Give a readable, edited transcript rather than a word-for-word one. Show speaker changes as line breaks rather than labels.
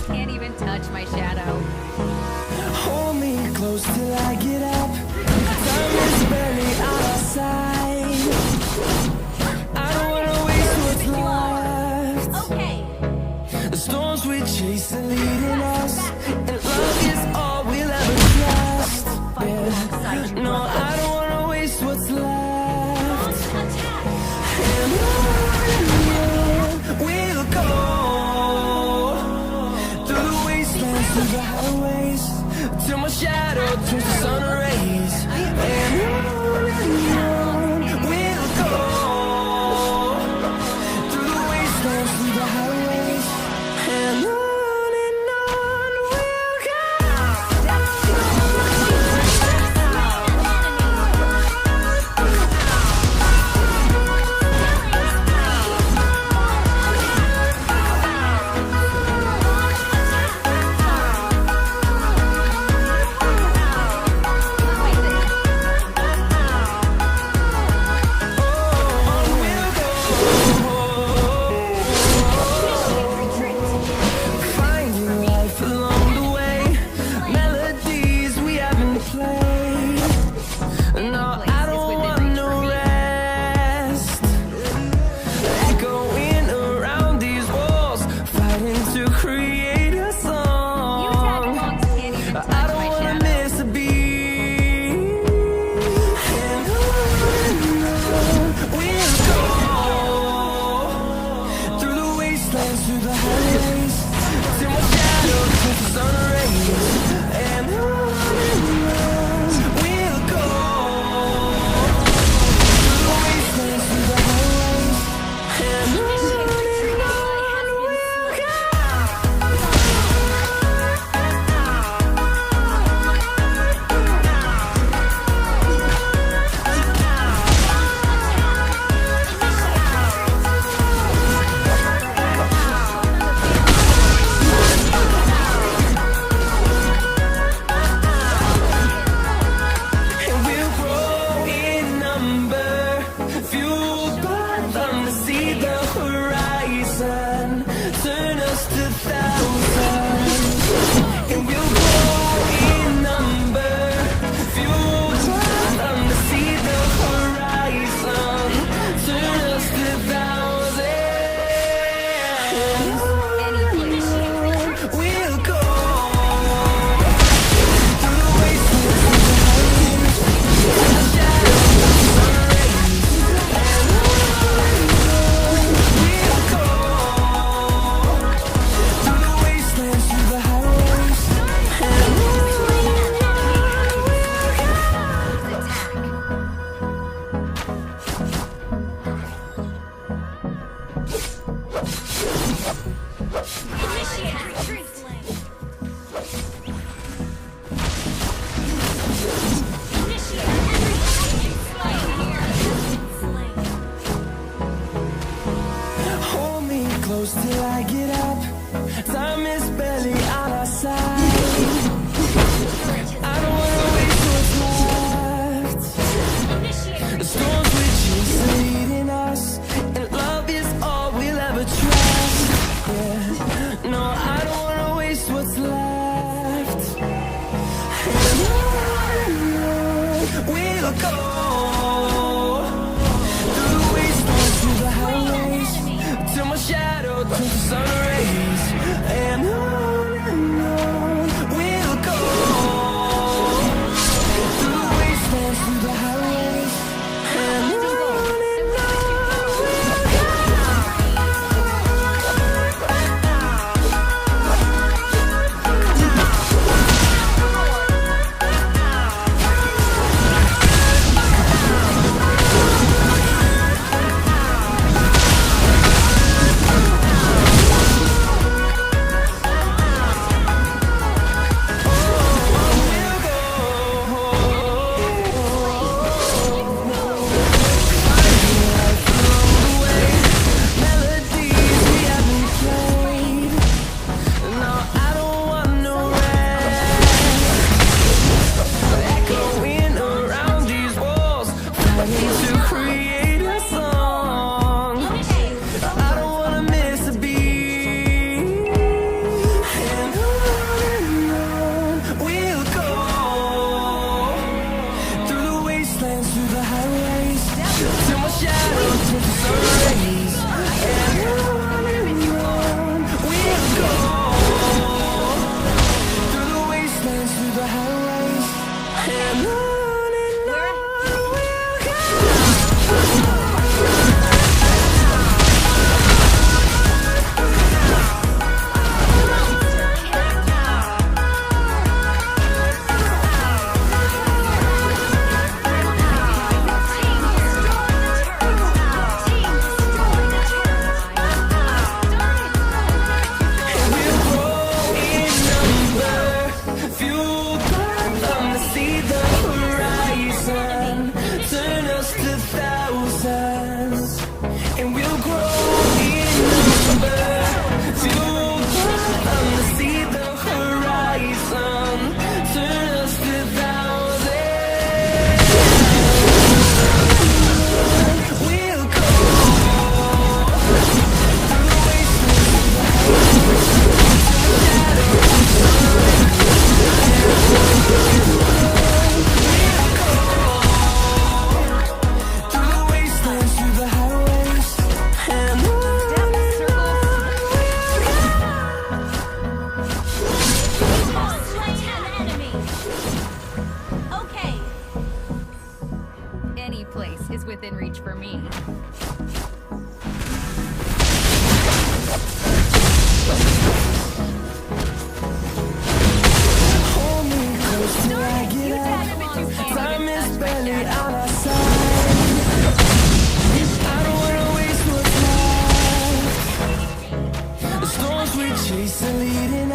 Can't even touch my shadow.
Hold me close till I get up. Time is barely on our side. I don't wanna waste what's left.
Okay.
The storms we chase are leading us, and love is all we'll ever trust. Yeah. No, I don't wanna waste what's left. And on we'll go, through the wastelands, through the highways, till my shadow turns to sun rays. And on we'll go, through the wastelands, through the highways, and on we'll go. Finding life along the way, melodies we haven't played. No, I don't want no rest. Echoing around these walls, fighting to create a
You tag
song.
along to can't even touch
I don't
my
wanna
shadow.
miss a beat. And on we'll go, through the wastelands, through the highways, till my shadow turns to sun rays. And on we'll go, through the wastelands, through the highways, and on we'll go. And we'll grow in number, fueled by them to see the horizon, turn us to thousands. And we'll grow in number, fueled by them to see the horizon, turn us to thousands. We'll go through the wastelands, through the highways, till the shadow turns to sun rays. And we'll go through the wastelands, through the highways, and hold me close till I get up. Time is barely on our side. I don't wanna waste what's left. The storms we chase are leading us, and love is all we'll ever trust. Yeah. No, I don't wanna waste what's left. And on we'll go, through the wastelands, through the highways, till my shadow turns to sun rays. And on we'll go, through the wastelands, through the highways, and on we'll go. chase the leading